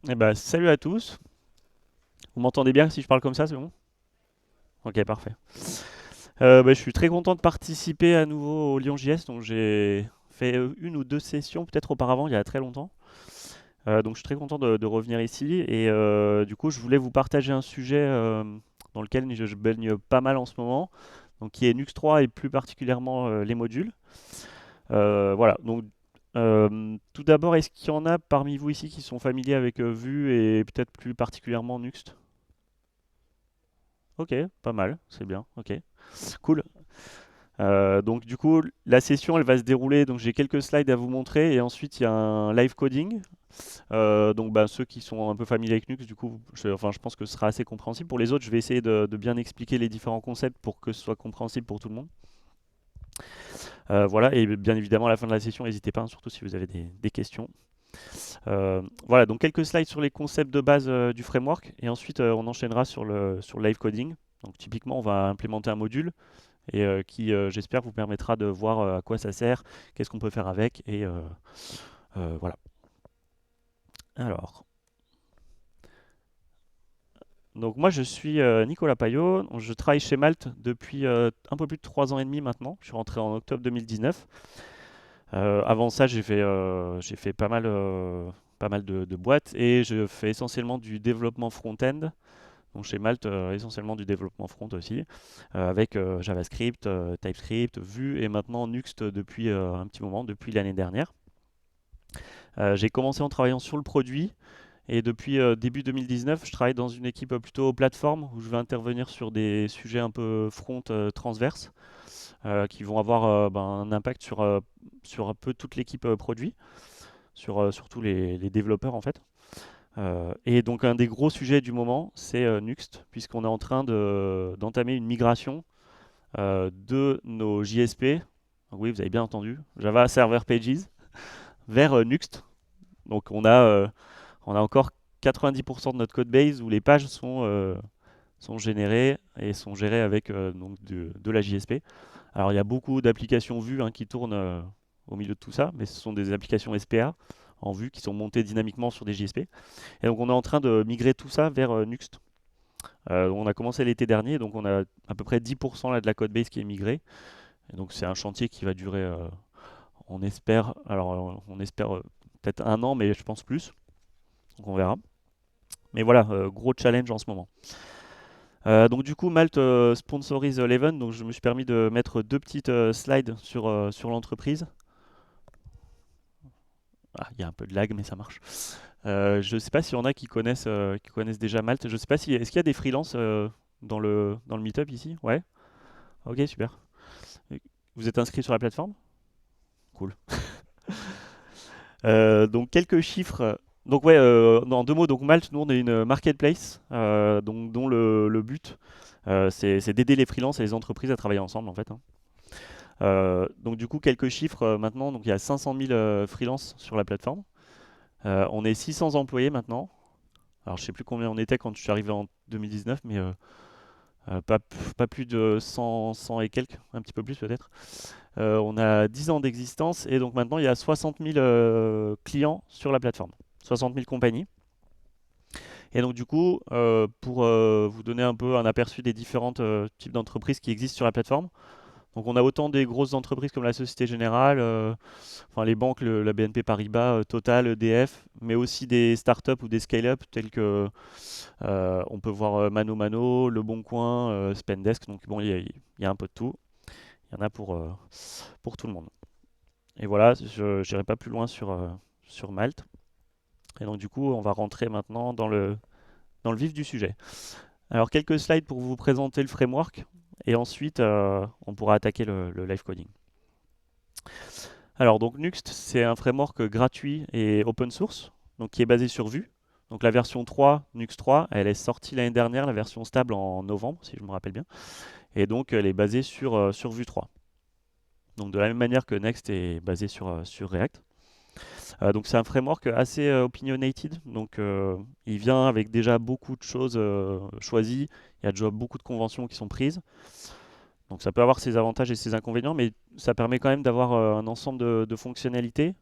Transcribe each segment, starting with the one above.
Eh ben, salut à tous. Vous m'entendez bien si je parle comme ça, c'est bon? Ok, parfait. Je suis très content de participer à nouveau au Lyon.js. Donc j'ai fait une ou deux sessions peut-être auparavant, il y a très longtemps. Donc je suis très content de revenir ici. Et du coup, je voulais vous partager un sujet dans lequel je baigne pas mal en ce moment, donc qui est Nux 3 et plus particulièrement les modules. Voilà. Donc tout d'abord, est-ce qu'il y en a parmi vous ici qui sont familiers avec Vue et peut-être plus particulièrement Nuxt? Ok, pas mal, c'est bien. Ok, cool. Donc du coup, la session, elle va se dérouler. Donc j'ai quelques slides à vous montrer et ensuite il y a un live coding. Donc bah, ceux qui sont un peu familiers avec Nux, du coup, je pense que ce sera assez compréhensible. Pour les autres, je vais essayer de bien expliquer les différents concepts pour que ce soit compréhensible pour tout le monde. Voilà, et bien évidemment à la fin de la session, n'hésitez pas, hein, surtout si vous avez des questions. Voilà, donc quelques slides sur les concepts de base du framework et ensuite on enchaînera sur le live coding. Donc typiquement, on va implémenter un module et qui, j'espère, vous permettra de voir à quoi ça sert, qu'est-ce qu'on peut faire avec, et voilà. Alors, donc moi je suis Nicolas Payot, je travaille chez Malte depuis un peu plus de 3 ans et demi maintenant, je suis rentré en octobre 2019. Avant ça j'ai fait pas mal de boîtes et je fais essentiellement du développement front-end. Donc chez Malte, essentiellement du développement front aussi, avec JavaScript, TypeScript, Vue et maintenant Nuxt depuis un petit moment, depuis l'année dernière. J'ai commencé en travaillant sur le produit et depuis début 2019, je travaille dans une équipe plutôt plateforme où je vais intervenir sur des sujets un peu front transverses qui vont avoir un impact sur un peu toute l'équipe produit, sur tous les développeurs en fait. Et donc un des gros sujets du moment, c'est Nuxt, puisqu'on est en train d'entamer une migration de nos JSP, oui vous avez bien entendu, Java Server Pages, vers Nuxt. Donc on a encore 90% de notre code base où les pages sont générées et sont gérées avec donc de la JSP. Alors il y a beaucoup d'applications Vue hein, qui tournent au milieu de tout ça, mais ce sont des applications SPA en Vue qui sont montées dynamiquement sur des JSP. Et donc on est en train de migrer tout ça vers Nuxt. On a commencé l'été dernier, donc on a à peu près 10% là, de la code base qui est migrée. Et donc c'est un chantier qui va durer, on espère peut-être un an, mais je pense plus. Donc on verra. Mais voilà, gros challenge en ce moment. Donc du coup, Malte sponsorise l'event, donc je me suis permis de mettre deux petites slides sur l'entreprise. Ah, il y a un peu de lag, mais ça marche. Je ne sais pas s'il y en a qui connaissent déjà Malte. Je sais pas si est-ce qu'il y a des freelances dans le meetup ici? Ouais. Ok, super. Vous êtes inscrit sur la plateforme? Cool. Donc quelques chiffres. Donc ouais, en deux mots, donc Malte, nous on est une marketplace, donc dont le but c'est d'aider les freelances et les entreprises à travailler ensemble en fait, hein. Donc du coup quelques chiffres maintenant. Donc il y a 500 000 freelances sur la plateforme. On est 600 employés maintenant. Alors je sais plus combien on était quand je suis arrivé en 2019, mais pas plus de 100 et quelques, un petit peu plus peut-être. On a 10 ans d'existence et donc maintenant il y a 60 000 clients sur la plateforme, 60 000 compagnies. Et donc du coup, pour vous donner un peu un aperçu des différents types d'entreprises qui existent sur la plateforme, donc on a autant des grosses entreprises comme la Société Générale, enfin les banques, la BNP Paribas, Total, EDF, mais aussi des startups ou des scale-up tels que on peut voir Mano Mano, Le Bon Coin, Spendesk. Donc bon, il y a un peu de tout. Il y en a pour tout le monde. Et voilà, je n'irai pas plus loin sur Malte. Et donc du coup, on va rentrer maintenant dans le vif du sujet. Alors quelques slides pour vous présenter le framework. Et ensuite, on pourra attaquer le live coding. Alors donc Nuxt, c'est un framework gratuit et open source, donc qui est basé sur Vue. Donc la version 3, Nuxt 3, elle est sortie l'année dernière, la version stable en novembre, si je me rappelle bien. Et donc elle est basée sur Vue 3. Donc de la même manière que Next est basé sur React. Donc c'est un framework assez opinionated, donc il vient avec déjà beaucoup de choses choisies, il y a déjà beaucoup de conventions qui sont prises. Donc ça peut avoir ses avantages et ses inconvénients, mais ça permet quand même d'avoir un ensemble de fonctionnalités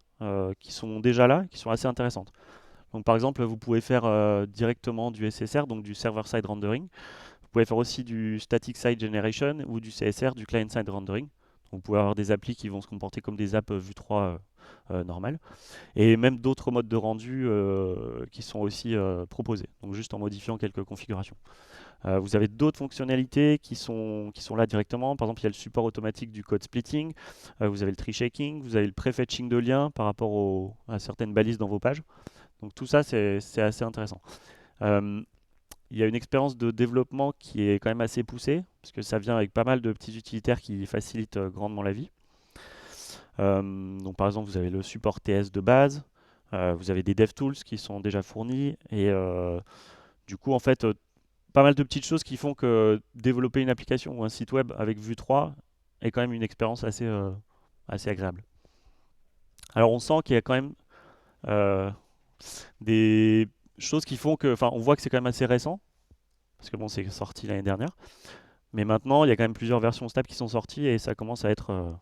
qui sont déjà là, qui sont assez intéressantes. Donc par exemple, vous pouvez faire directement du SSR, donc du server-side rendering. Vous pouvez faire aussi du static site generation ou du CSR, du client-side rendering. Vous pouvez avoir des applis qui vont se comporter comme des apps Vue 3 normales. Et même d'autres modes de rendu qui sont aussi proposés, donc juste en modifiant quelques configurations. Vous avez d'autres fonctionnalités qui sont là directement. Par exemple, il y a le support automatique du code splitting, vous avez le tree shaking, vous avez le prefetching de liens par rapport à certaines balises dans vos pages. Donc tout ça, c'est assez intéressant. Euh, il y a une expérience de développement qui est quand même assez poussée, parce que ça vient avec pas mal de petits utilitaires qui facilitent grandement la vie. Donc par exemple, vous avez le support TS de base, vous avez des DevTools qui sont déjà fournis, et du coup, en fait, pas mal de petites choses qui font que développer une application ou un site web avec Vue 3 est quand même une expérience assez agréable. Alors on sent qu'il y a quand même euh, des choses qui font que, enfin, on voit que c'est quand même assez récent, parce que bon, c'est sorti l'année dernière, mais maintenant, il y a quand même plusieurs versions stables qui sont sorties et ça commence à être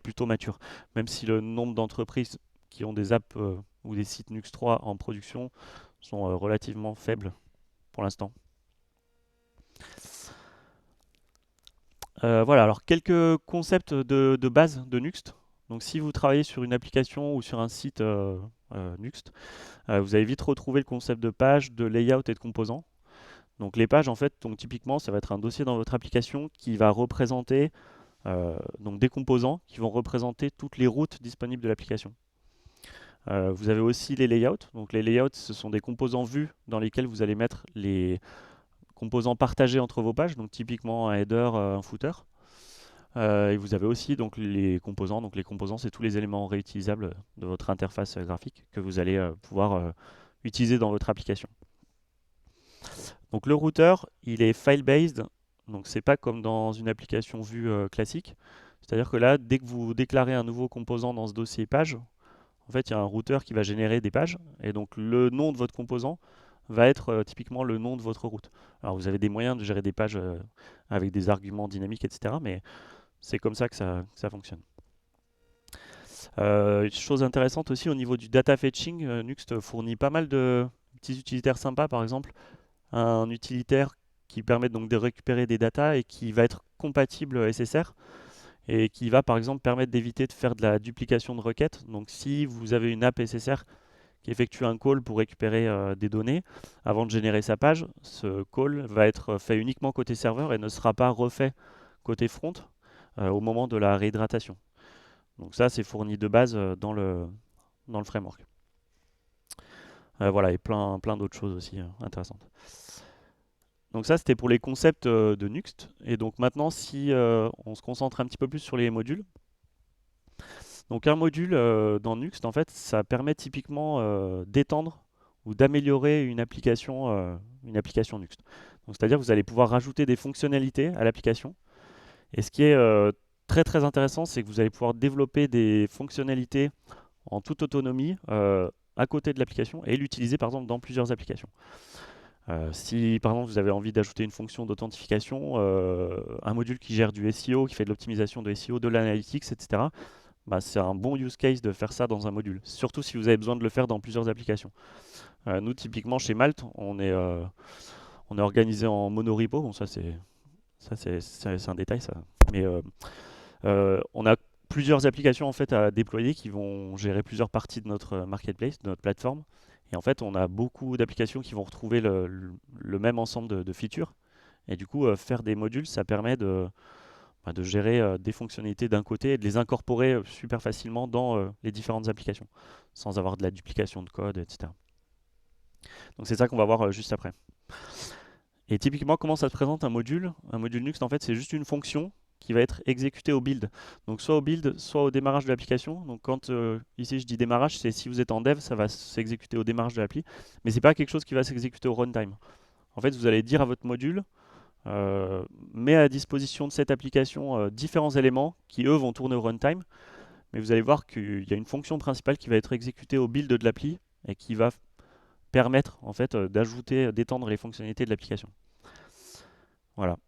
plutôt mature. Même si le nombre d'entreprises qui ont des apps ou des sites Nux 3 en production sont relativement faibles pour l'instant. Voilà, alors quelques concepts de base de Nuxt. Donc si vous travaillez sur une application ou sur un site Nuxt, vous allez vite retrouver le concept de page, de layout et de composants. Donc les pages, en fait, donc typiquement, ça va être un dossier dans votre application qui va représenter donc des composants qui vont représenter toutes les routes disponibles de l'application. Vous avez aussi les layouts. Donc les layouts, ce sont des composants vus dans lesquels vous allez mettre les composants partagés entre vos pages, donc typiquement un header, un footer. Et vous avez aussi donc les composants. Donc les composants, c'est tous les éléments réutilisables de votre interface graphique que vous allez pouvoir utiliser dans votre application. Donc le routeur, il est file-based, donc c'est pas comme dans une application vue classique. C'est-à-dire que là, dès que vous déclarez un nouveau composant dans ce dossier page, en fait, il y a un routeur qui va générer des pages, et donc le nom de votre composant va être typiquement le nom de votre route. Alors vous avez des moyens de gérer des pages avec des arguments dynamiques, etc. Mais c'est comme ça que ça fonctionne. Chose intéressante aussi au niveau du data fetching, Nuxt fournit pas mal de petits utilitaires sympas, par exemple un utilitaire qui permet donc de récupérer des datas et qui va être compatible SSR et qui va par exemple permettre d'éviter de faire de la duplication de requêtes. Donc si vous avez une app SSR qui effectue un call pour récupérer des données avant de générer sa page, ce call va être fait uniquement côté serveur et ne sera pas refait côté front au moment de la réhydratation. Donc ça, c'est fourni de base dans le framework. Voilà, et plein d'autres choses aussi intéressantes. Donc ça, c'était pour les concepts de Nuxt. Et donc maintenant, si on se concentre un petit peu plus sur les modules. Donc un module dans Nuxt, en fait, ça permet typiquement d'étendre ou d'améliorer une application Nuxt. Donc c'est-à-dire que vous allez pouvoir rajouter des fonctionnalités à l'application. Et ce qui est très très intéressant, c'est que vous allez pouvoir développer des fonctionnalités en toute autonomie à côté de l'application et l'utiliser par exemple dans plusieurs applications. Si par exemple vous avez envie d'ajouter une fonction d'authentification, un module qui gère du SEO, qui fait de l'optimisation de SEO, de l'analytics, etc., bah, c'est un bon use case de faire ça dans un module. Surtout si vous avez besoin de le faire dans plusieurs applications. Nous, typiquement chez Malte, on est organisé en monorepo. Bon, c'est un détail, ça. Mais on a plusieurs applications en fait à déployer qui vont gérer plusieurs parties de notre marketplace, de notre plateforme. Et en fait, on a beaucoup d'applications qui vont retrouver le même ensemble de features. Et du coup, faire des modules, ça permet de gérer des fonctionnalités d'un côté et de les incorporer super facilement dans les différentes applications, sans avoir de la duplication de code, etc. Donc c'est ça qu'on va voir juste après. Et typiquement, comment ça se présente un module? Un module Nuxt, en fait, c'est juste une fonction qui va être exécutée au build. Donc soit au build, soit au démarrage de l'application. Donc quand ici je dis démarrage, c'est si vous êtes en dev, ça va s'exécuter au démarrage de l'appli. Mais c'est pas quelque chose qui va s'exécuter au runtime. En fait, vous allez dire à votre module, met à disposition de cette application différents éléments qui eux vont tourner au runtime. Mais vous allez voir qu'il y a une fonction principale qui va être exécutée au build de l'appli et qui va permettre en fait d'ajouter, d'étendre les fonctionnalités de l'application. Voilà.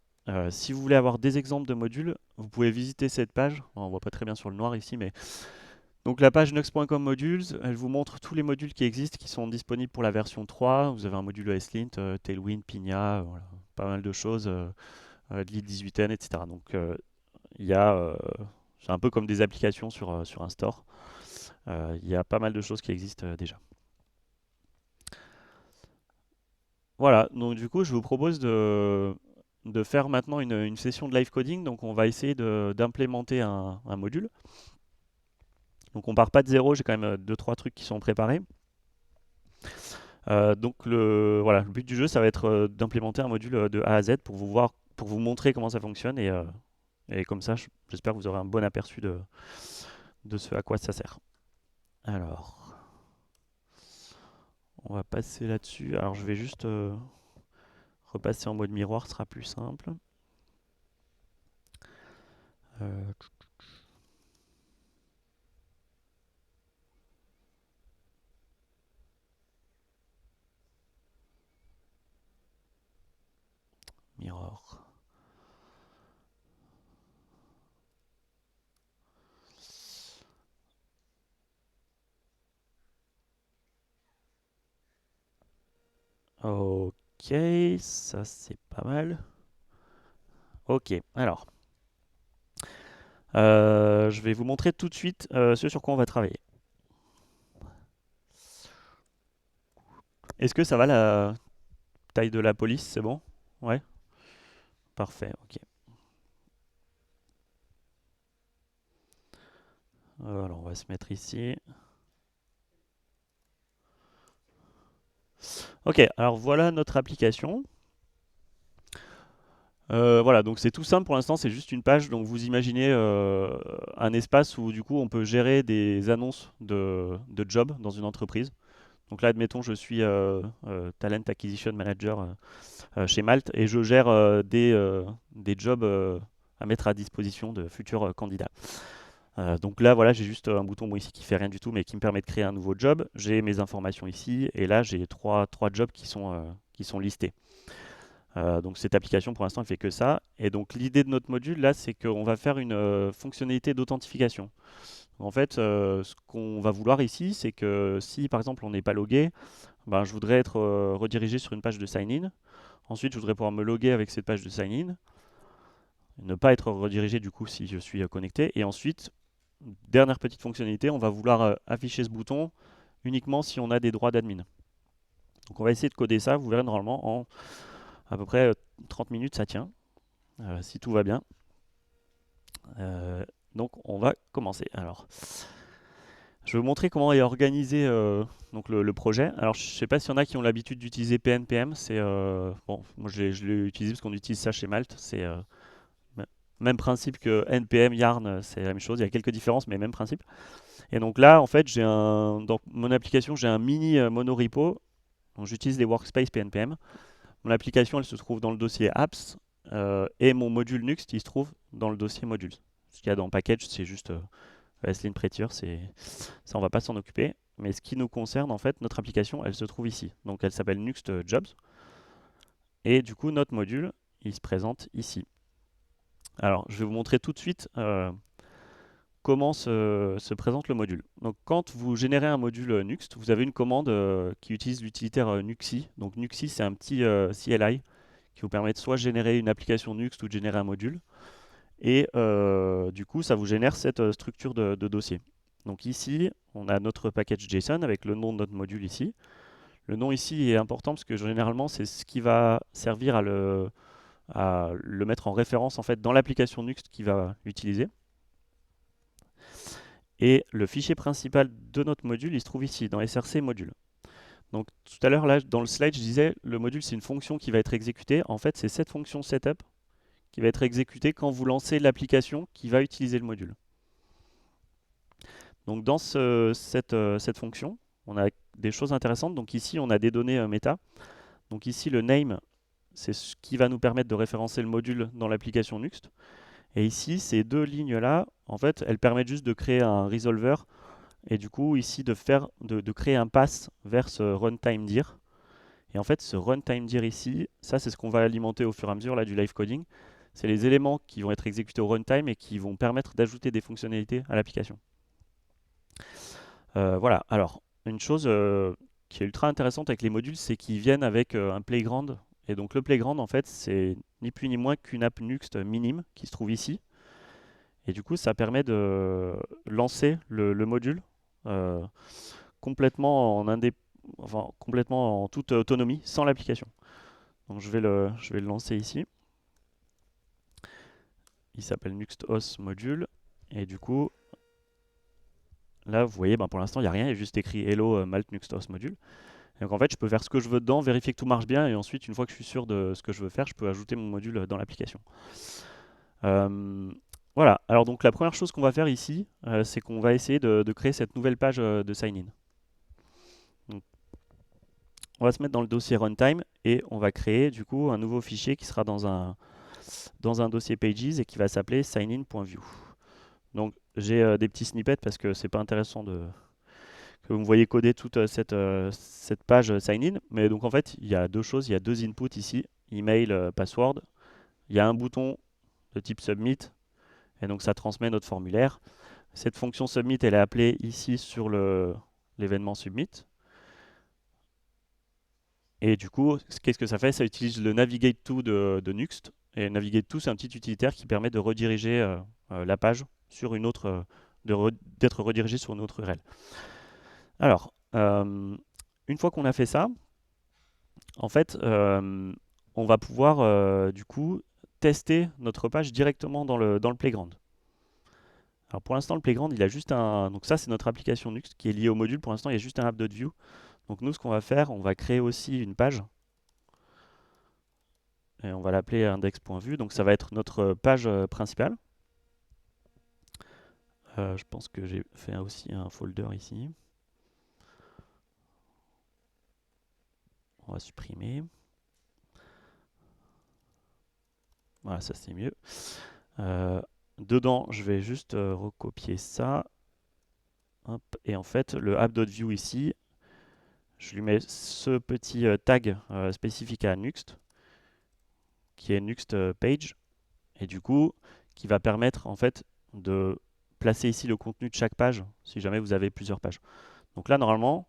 Si vous voulez avoir des exemples de modules, vous pouvez visiter cette page. On ne voit pas très bien sur le noir ici, mais Donc la page nux.com modules, elle vous montre tous les modules qui existent, qui sont disponibles pour la version 3. Vous avez un module ESLint, Tailwind, Pinia, voilà, pas mal de choses, de l'IL 18N, etc. Donc il y a, c'est un peu comme des applications sur un store. Il y a pas mal de choses qui existent déjà. Voilà, donc du coup, je vous propose de faire maintenant une session de live coding. Donc on va essayer d'implémenter un module. Donc on part pas de zéro, j'ai quand même deux trois trucs qui sont préparés. Donc voilà, le but du jeu, ça va être d'implémenter un module de A à Z pour vous voir, pour vous montrer comment ça fonctionne et comme ça, j'espère que vous aurez un bon aperçu de ce à quoi ça sert. Alors, on va passer là-dessus. Alors je vais juste repasser en mode miroir, ce sera plus simple. Euh, Mirror. Ok, ça c'est pas mal. Ok, alors, je vais vous montrer tout de suite ce sur quoi on va travailler. Est-ce que ça va la taille de la police, c'est bon? Ouais, parfait, ok. Alors, on va se mettre ici. Ok, alors voilà notre application. Voilà, donc c'est tout simple pour l'instant, c'est juste une page. Donc vous imaginez un espace où du coup on peut gérer des annonces de jobs dans une entreprise. Donc là, admettons, je suis Talent Acquisition Manager chez Malte et je gère des jobs à mettre à disposition de futurs candidats. Donc là, voilà, j'ai juste un bouton ici qui fait rien du tout, mais qui me permet de créer un nouveau job. J'ai mes informations ici, et là, j'ai trois jobs qui sont listés. Donc cette application, pour l'instant, elle fait que ça. Et donc l'idée de notre module, là, c'est qu'on va faire une fonctionnalité d'authentification. En fait, ce qu'on va vouloir ici, c'est que si, par exemple, on n'est pas logué, ben, je voudrais être redirigé sur une page de sign-in. Ensuite, je voudrais pouvoir me loguer avec cette page de sign-in, ne pas être redirigé du coup si je suis connecté. Et ensuite, dernière petite fonctionnalité, on va vouloir afficher ce bouton uniquement si on a des droits d'admin. Donc on va essayer de coder ça, vous verrez normalement en à peu près 30 minutes ça tient, si tout va bien. Euh, donc on va commencer. Alors, je vais vous montrer comment est organisé donc le projet. Alors je ne sais pas s'il y en a qui ont l'habitude d'utiliser PNPM. C'est bon, moi je l'ai utilisé parce qu'on utilise ça chez Malte. C'est même principe que NPM, Yarn, c'est la même chose. Il y a quelques différences, mais même principe. Et donc là, en fait, dans mon application, j'ai un mini monorepo. Donc j'utilise les workspace PNPM. Mon application, elle se trouve dans le dossier apps et mon module Nuxt, il se trouve dans le dossier modules. Ce qu'il y a dans package, c'est juste ESLint Prettier, ça on va pas s'en occuper. Mais ce qui nous concerne, en fait, notre application, elle se trouve ici. Donc elle s'appelle Nuxt Jobs. Et du coup, notre module, il se présente ici. Alors, je vais vous montrer tout de suite comment se présente le module. Donc quand vous générez un module Nuxt, vous avez une commande qui utilise l'utilitaire Nuxi. Donc Nuxi, c'est un petit CLI qui vous permet de soit générer une application Nuxt ou de générer un module. Et du coup, ça vous génère cette structure de dossier. Donc ici, on a notre package JSON avec le nom de notre module ici. Le nom ici est important parce que généralement, c'est ce qui va servir à le mettre en référence en fait dans l'application Nuxt qui va l'utiliser. Et le fichier principal de notre module, il se trouve ici, dans src module. Donc tout à l'heure, là, dans le slide, je disais, le module, c'est une fonction qui va être exécutée. En fait, c'est cette fonction setup qui va être exécutée quand vous lancez l'application qui va utiliser le module. Donc dans cette fonction, on a des choses intéressantes. Donc ici, on a des données méta. Donc ici, le name, c'est ce qui va nous permettre de référencer le module dans l'application Nuxt. Et ici, ces deux lignes-là, en fait, elles permettent juste de créer un resolver et du coup ici de créer un pass vers ce runtime dir. Et en fait, ce runtime dir ici, ça c'est ce qu'on va alimenter au fur et à mesure là, du live coding. C'est les éléments qui vont être exécutés au runtime et qui vont permettre d'ajouter des fonctionnalités à l'application. Voilà, alors une chose qui est ultra intéressante avec les modules, c'est qu'ils viennent avec un playground. Et donc le playground, en fait, c'est ni plus ni moins qu'une app Nuxt minime qui se trouve ici. Et du coup, ça permet de lancer le module euh, complètement enfin, complètement en toute autonomie, sans l'application. Donc je vais le lancer ici. Il s'appelle NuxtOS module. Et du coup, là, vous voyez, ben, pour l'instant, il n'y a rien. Il y a juste écrit Hello Malt NuxtOS module. Et donc en fait, je peux faire ce que je veux dedans, vérifier que tout marche bien. Et ensuite, une fois que je suis sûr de ce que je veux faire, je peux ajouter mon module dans l'application. Voilà. Alors donc la première chose qu'on va faire ici, c'est qu'on va essayer de créer cette nouvelle page de sign-in. Donc, on va se mettre dans le dossier runtime et on va créer du coup un nouveau fichier qui sera dans un dossier pages et qui va s'appeler signin.view. Donc j'ai des petits snippets parce que c'est pas intéressant que vous me voyez coder toute cette page sign-in. Mais donc en fait, il y a deux choses, il y a deux inputs ici, email, password. Il y a un bouton de type submit et donc ça transmet notre formulaire. Cette fonction submit, elle est appelée ici sur l'événement submit. Et du coup, qu'est-ce que ça fait? Ça utilise le navigate to de Nuxt. Et navigate to, c'est un petit utilitaire qui permet de rediriger la page sur une autre, d'être redirigé sur une autre URL. Alors, une fois qu'on a fait ça, en fait, on va pouvoir du coup tester notre page directement dans le playground. Alors pour l'instant, le playground, il a juste un. Donc ça, c'est notre application Nuxt qui est liée au module. Pour l'instant, il y a juste un app.view. Donc nous, ce qu'on va faire, on va créer aussi une page. Et on va l'appeler index.vue. Donc ça va être notre page principale. Je pense que j'ai fait aussi un folder ici. On va supprimer. Voilà, ça c'est mieux. Dedans, je vais juste recopier ça. Hop. Et en fait, le app.view ici, je lui mets ce petit tag spécifique à Nuxt, qui est Nuxt page, et du coup, qui va permettre en fait de placer ici le contenu de chaque page, si jamais vous avez plusieurs pages. Donc là, normalement,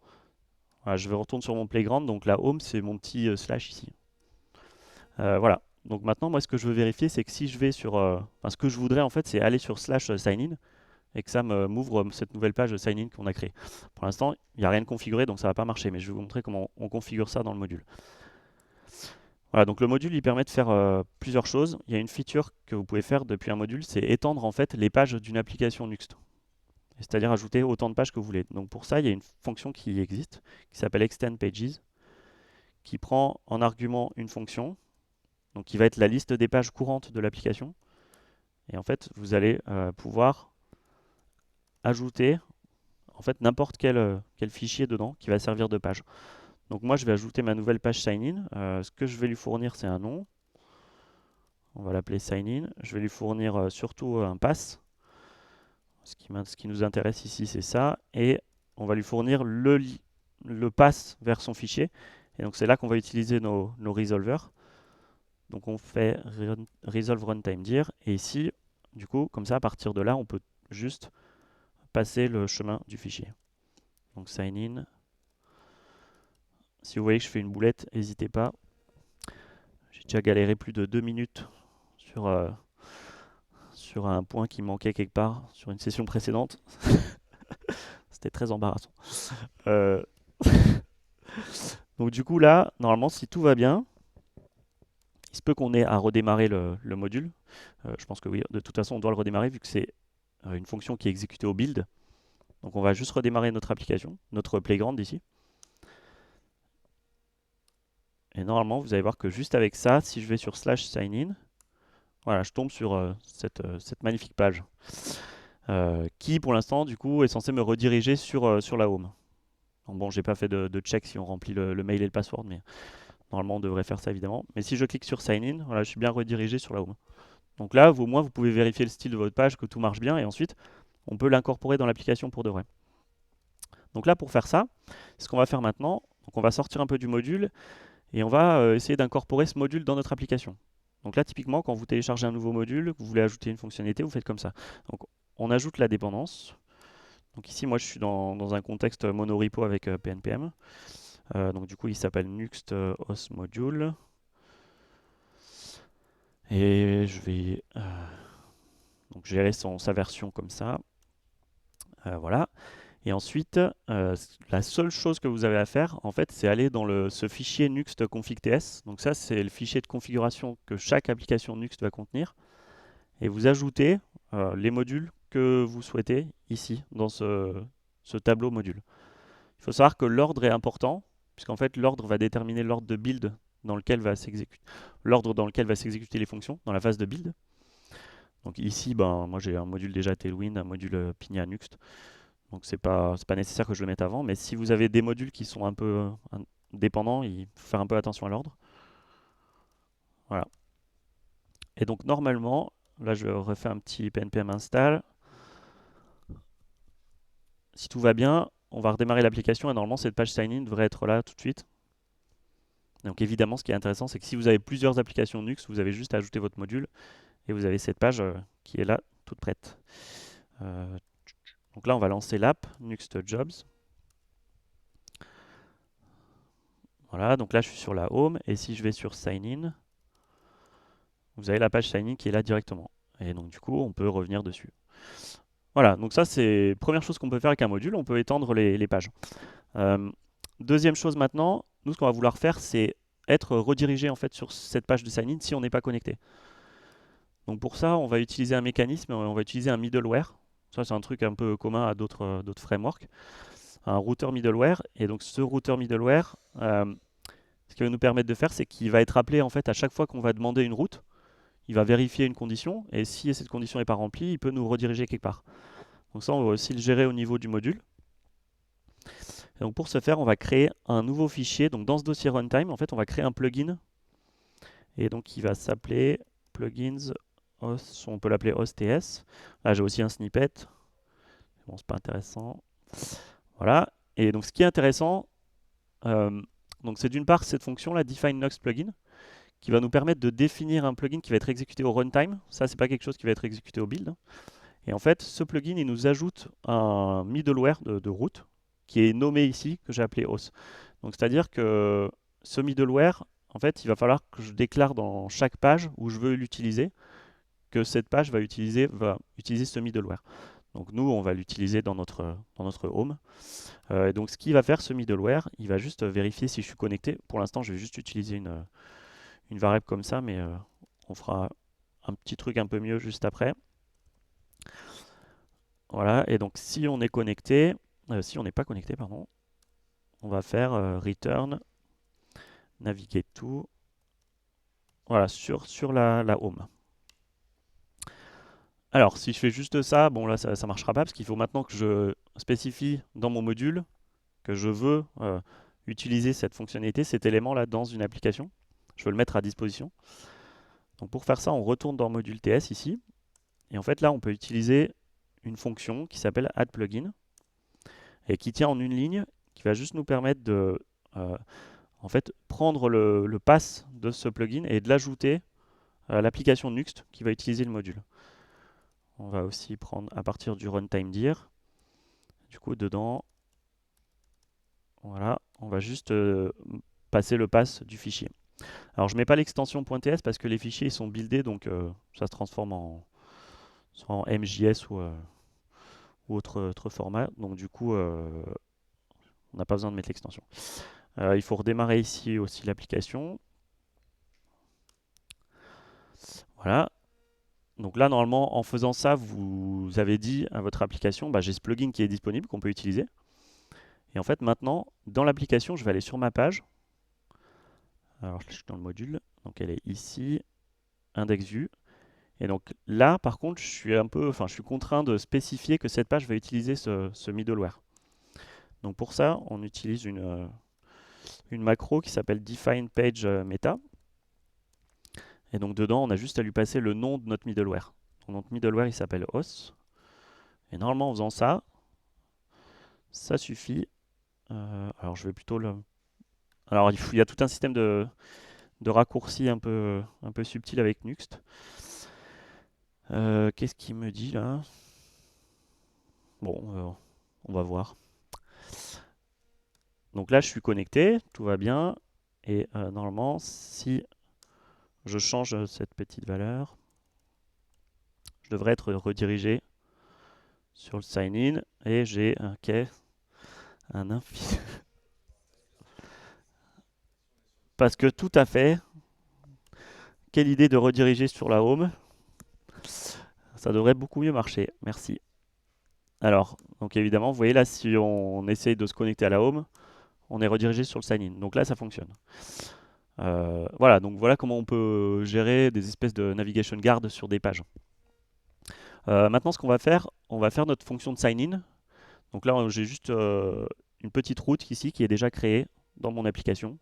voilà, je vais retourner sur mon playground, donc la home, c'est mon petit slash ici. Voilà. Donc maintenant, moi, ce que je veux vérifier, c'est que si je vais sur... enfin, ce que je voudrais, en fait, c'est aller sur slash sign-in, et que ça m'ouvre cette nouvelle page de sign-in qu'on a créée. Pour l'instant, il n'y a rien de configuré, donc ça ne va pas marcher, mais je vais vous montrer comment on configure ça dans le module. Voilà, donc le module, il permet de faire plusieurs choses. Il y a une feature que vous pouvez faire depuis un module, c'est étendre en fait les pages d'une application Nuxt. C'est-à-dire ajouter autant de pages que vous voulez. Donc pour ça, il y a une fonction qui existe, qui s'appelle extend pages, qui prend en argument une fonction, donc qui va être la liste des pages courantes de l'application. Et en fait, vous allez pouvoir ajouter en fait n'importe quel fichier dedans qui va servir de page. Donc moi, je vais ajouter ma nouvelle page sign-in. Ce que je vais lui fournir, c'est un nom. On va l'appeler sign-in. Je vais lui fournir surtout un pass. Ce qui nous intéresse ici, c'est ça. Et on va lui fournir le pass vers son fichier. Et donc c'est là qu'on va utiliser nos resolvers. Donc on fait resolve runtime dir. Et ici, du coup, comme ça, à partir de là, on peut juste passer le chemin du fichier. Donc sign-in. Si vous voyez que je fais une boulette, n'hésitez pas. J'ai déjà galéré plus de 2 minutes sur un point qui manquait quelque part sur une session précédente. C'était très embarrassant. Euh, Donc du coup là, normalement, si tout va bien, il se peut qu'on ait à redémarrer le module. Je pense que oui, de toute façon, on doit le redémarrer vu que c'est une fonction qui est exécutée au build. Donc on va juste redémarrer notre application, notre playground ici. Et normalement, vous allez voir que juste avec ça, si je vais sur slash sign-in, voilà, je tombe sur cette magnifique page. Qui pour l'instant du coup est censé me rediriger sur la home. Donc bon, j'ai pas fait de check si on remplit le mail et le password, mais normalement on devrait faire ça évidemment. Mais si je clique sur sign in, voilà, je suis bien redirigé sur la home. Donc là, au moins vous pouvez vérifier le style de votre page, que tout marche bien, et ensuite on peut l'incorporer dans l'application pour de vrai. Donc là, pour faire ça, ce qu'on va faire maintenant, donc on va sortir un peu du module et on va essayer d'incorporer ce module dans notre application. Donc là, typiquement, quand vous téléchargez un nouveau module, que vous voulez ajouter une fonctionnalité, vous faites comme ça. Donc on ajoute la dépendance. Donc ici, moi, je suis dans un contexte monorepo avec PNPM. Donc du coup, il s'appelle Nuxt Host Module. Et je vais donc gérer sa version comme ça. Voilà. Et ensuite, la seule chose que vous avez à faire, en fait, c'est aller dans ce fichier nuxt config.ts. Donc ça, c'est le fichier de configuration que chaque application Nuxt va contenir. Et vous ajoutez les modules que vous souhaitez ici, dans ce tableau module. Il faut savoir que l'ordre est important, puisqu'en fait, l'ordre va déterminer l'ordre de build dans lequel va s'exécuter, l'ordre dans lequel va s'exécuter les fonctions dans la phase de build. Donc ici, ben, moi j'ai un module déjà Tailwind, un module Pinia Nuxt. Donc c'est pas nécessaire que je le mette avant, mais si vous avez des modules qui sont un peu dépendants, il faut faire un peu attention à l'ordre. Voilà. Et donc normalement, là je refais un petit pnpm install. Si tout va bien, on va redémarrer l'application et normalement cette page sign-in devrait être là tout de suite. Donc évidemment, ce qui est intéressant, c'est que si vous avez plusieurs applications Nuxt, vous avez juste à ajouter votre module et vous avez cette page qui est là, toute prête. Euh, donc là, on va lancer l'app Nuxt Jobs. Voilà, donc là, je suis sur la home et si je vais sur Sign In, vous avez la page Sign In qui est là directement. Et donc du coup, on peut revenir dessus. Voilà, donc ça, c'est la première chose qu'on peut faire avec un module, on peut étendre les pages. Euh, Deuxième chose maintenant, nous, ce qu'on va vouloir faire, c'est être redirigé en fait sur cette page de Sign In si on n'est pas connecté. Donc pour ça, on va utiliser un mécanisme, on va utiliser un middleware. Ça, c'est un truc un peu commun à d'autres frameworks. Un router middleware. Et donc ce router middleware, ce qu'il va nous permettre de faire, c'est qu'il va être appelé en fait à chaque fois qu'on va demander une route. Il va vérifier une condition et si cette condition n'est pas remplie, il peut nous rediriger quelque part. Donc ça, on va aussi le gérer au niveau du module. Et donc pour ce faire, on va créer un nouveau fichier. Donc dans ce dossier runtime, en fait, on va créer un plugin. Et donc il va s'appeler plugins host, on peut l'appeler host.ts. Là, j'ai aussi un snippet. Bon, c'est pas intéressant. Voilà. Et donc ce qui est intéressant, donc c'est d'une part cette fonction là, define next plugin, qui va nous permettre de définir un plugin qui va être exécuté au runtime. Ça, c'est pas quelque chose qui va être exécuté au build. Et en fait, ce plugin, il nous ajoute un middleware de route qui est nommé ici, que j'ai appelé host. Donc c'est-à-dire que ce middleware, en fait, il va falloir que je déclare dans chaque page où je veux l'utiliser, que cette page va utiliser ce middleware. Donc nous, on va l'utiliser dans notre home. Et donc ce qu'il va faire, ce middleware, il va juste vérifier si je suis connecté. Pour l'instant, je vais juste utiliser une variable comme ça, mais on fera un petit truc un peu mieux juste après. Voilà, et donc si on est connecté, si on n'est pas connecté, pardon, on va faire return navigate to, voilà, sur la home. Alors, si je fais juste ça, bon là ça ne marchera pas parce qu'il faut maintenant que je spécifie dans mon module que je veux utiliser cette fonctionnalité, cet élément là dans une application. Je veux le mettre à disposition. Donc pour faire ça, on retourne dans module TS ici. Et en fait là, on peut utiliser une fonction qui s'appelle add plugin et qui tient en une ligne, qui va juste nous permettre de en fait, prendre le pass de ce plugin et de l'ajouter à l'application Nuxt qui va utiliser le module. On va aussi prendre à partir du runtime dir. Du coup, dedans, voilà, on va juste passer le pass du fichier. Alors, je ne mets pas l'extension .ts parce que les fichiers ils sont buildés, donc ça se transforme soit en MJS ou autre format. Donc, du coup, on n'a pas besoin de mettre l'extension. Il faut redémarrer ici aussi l'application. Voilà. Donc là, normalement, en faisant ça, vous avez dit à votre application, bah, j'ai ce plugin qui est disponible, qu'on peut utiliser. Et en fait, maintenant, dans l'application, je vais aller sur ma page. Alors, je suis dans le module, donc elle est ici, index view. Et donc là, par contre, je suis contraint de spécifier que cette page va utiliser ce middleware. Donc pour ça, on utilise une macro qui s'appelle define page meta. Et donc dedans, on a juste à lui passer le nom de notre middleware. Donc notre middleware, il s'appelle host. Et normalement, en faisant ça, ça suffit. Alors je vais plutôt le... Alors il y a tout un système de raccourcis un peu subtil avec Nuxt. Qu'est-ce qu'il me dit là? Bon, On va voir. Donc là, je suis connecté, tout va bien. Et normalement, si je change cette petite valeur, je devrais être redirigé sur le sign-in et j'ai un quai, un infini. Parce que tout à fait, quelle idée de rediriger sur la home. Ça devrait beaucoup mieux marcher. Merci. Alors, donc évidemment, vous voyez là, si on essaye de se connecter à la home, on est redirigé sur le sign-in. Donc là, ça fonctionne. Voilà, donc voilà comment on peut gérer des espèces de navigation guard sur des pages. Maintenant, ce qu'on va faire, on va faire notre fonction de sign-in. Donc là, j'ai juste une petite route ici qui est déjà créée dans mon application.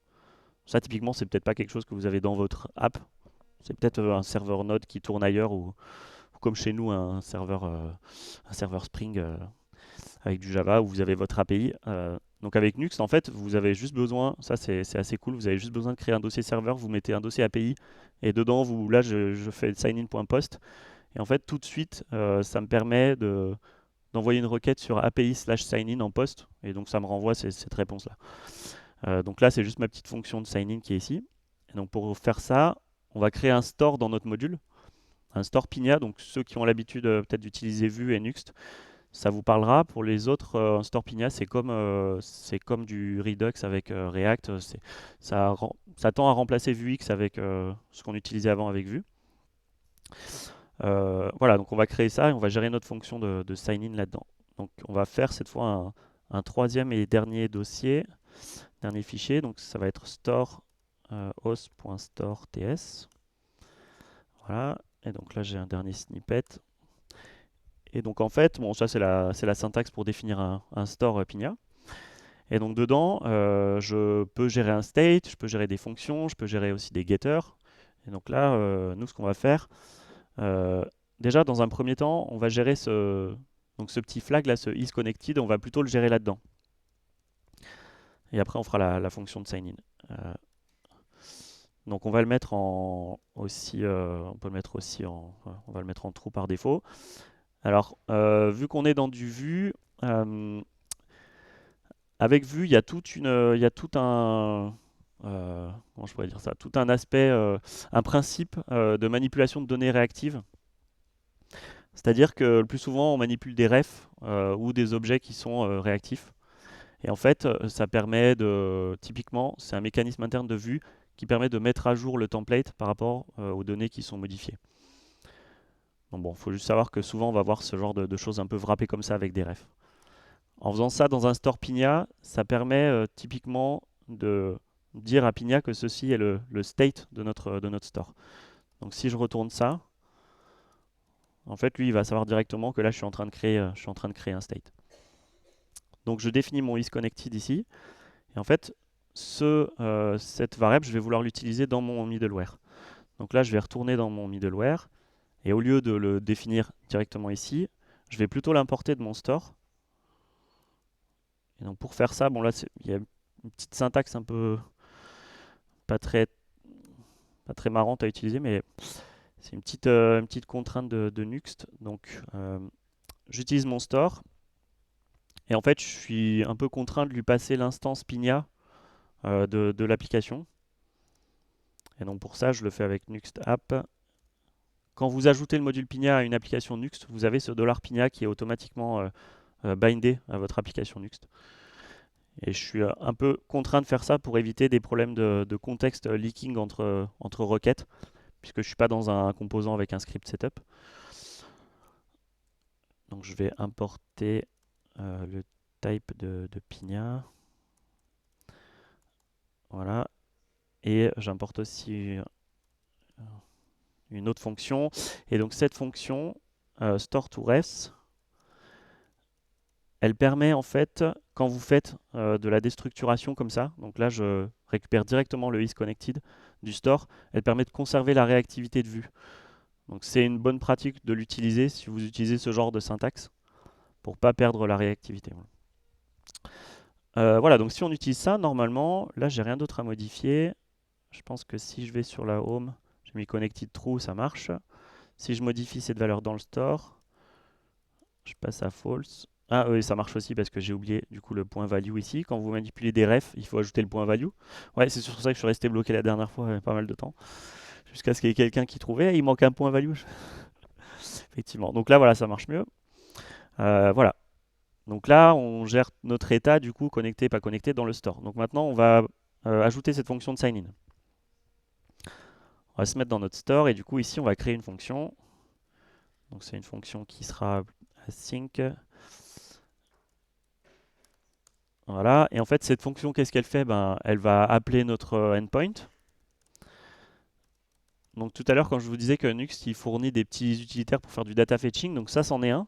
Ça, typiquement, c'est peut-être pas quelque chose que vous avez dans votre app. C'est peut-être un serveur Node qui tourne ailleurs ou comme chez nous, un serveur Spring avec du Java où vous avez votre API. Donc avec Nuxt, en fait, vous avez juste besoin, ça c'est assez cool, vous avez juste besoin de créer un dossier serveur, vous mettez un dossier API et dedans, là je fais signin.post et en fait tout de suite, ça me permet d'envoyer une requête sur API/signin en post et donc ça me renvoie cette réponse-là. Donc là, c'est juste ma petite fonction de sign-in qui est ici. Et donc pour faire ça, on va créer un store dans notre module, un store Pinia. Donc ceux qui ont l'habitude peut-être d'utiliser Vue et Nuxt, ça vous parlera. Pour les autres, un store Pinia, c'est comme du Redux avec React. Ça tend à remplacer Vuex avec ce qu'on utilisait avant avec Vue. Voilà, donc on va créer ça et on va gérer notre fonction de sign-in là-dedans. Donc on va faire cette fois un troisième et dernier dossier, dernier fichier. Donc ça va être store host.store.ts. Voilà, et donc là j'ai un dernier snippet. Et donc en fait, bon, ça c'est la syntaxe pour définir un store Pinia. Et donc dedans, je peux gérer un state, je peux gérer des fonctions, je peux gérer aussi des getters. Et donc là, nous, ce qu'on va faire, euh, déjà dans un premier temps, on va gérer donc ce petit flag là, ce isConnected, on va plutôt le gérer là-dedans. Et après, on fera la fonction de sign-in. Donc on va le mettre aussi, on peut le mettre aussi on va le mettre en true par défaut. Alors, vu qu'on est dans du Vue, avec Vue, il y a tout comment je pourrais dire ça, tout un aspect, un principe de manipulation de données réactives. C'est-à-dire que le plus souvent, on manipule des refs ou des objets qui sont réactifs. Et en fait, ça permet typiquement, c'est un mécanisme interne de Vue qui permet de mettre à jour le template par rapport aux données qui sont modifiées. Donc bon, il faut juste savoir que souvent, on va voir ce genre de choses un peu wrappées comme ça avec des refs. En faisant ça dans un store Pinia, ça permet typiquement de dire à Pinia que ceci est le state de notre store. Donc si je retourne ça, en fait lui il va savoir directement que là je suis en train de créer un state. Donc je définis mon isConnected ici, et en fait cette variable je vais vouloir l'utiliser dans mon middleware. Donc là je vais retourner dans mon middleware, et au lieu de le définir directement ici, je vais plutôt l'importer de mon store. Et donc pour faire ça, bon là il y a une petite syntaxe un peu pas très, pas très marrante à utiliser, mais c'est une petite contrainte de Nuxt. Donc j'utilise mon store et en fait je suis un peu contraint de lui passer l'instance Pinia de l'application. Et donc pour ça je le fais avec Nuxt App. Quand vous ajoutez le module Pinia à une application Nuxt, vous avez ce $Pinia qui est automatiquement bindé à votre application Nuxt. Et je suis un peu contraint de faire ça pour éviter des problèmes de contexte leaking entre requêtes, puisque je ne suis pas dans un composant avec un script setup. Donc je vais importer le type de Pinia. Voilà. Et j'importe aussi une autre fonction. Et donc cette fonction, store to res, elle permet en fait, quand vous faites de la déstructuration comme ça, donc là je récupère directement le isConnected du store, elle permet de conserver la réactivité de vue. Donc c'est une bonne pratique de l'utiliser si vous utilisez ce genre de syntaxe pour pas perdre la réactivité. Voilà, donc si on utilise ça, normalement, là j'ai rien d'autre à modifier. Je pense que si je vais sur la home, j'ai mis connected true, ça marche. Si je modifie cette valeur dans le store, je passe à false. Ah oui, ça marche aussi parce que j'ai oublié du coup le point value ici. Quand vous manipulez des refs, il faut ajouter le point value. Ouais, c'est sur ça que je suis resté bloqué la dernière fois, pas mal de temps. Jusqu'à ce qu'il y ait quelqu'un qui trouvait, il manque un point value. Effectivement. Donc là, voilà, ça marche mieux. Voilà. Donc là, on gère notre état, du coup, connecté, pas connecté, dans le store. Donc maintenant, on va ajouter cette fonction de sign in. On va se mettre dans notre store et du coup, ici, on va créer une fonction. Donc c'est une fonction qui sera async. Voilà. Et en fait, cette fonction, qu'est-ce qu'elle fait? Ben, elle va appeler notre endpoint. Donc tout à l'heure, quand je vous disais que Nuxt, il fournit des petits utilitaires pour faire du data fetching, donc ça, c'en est un.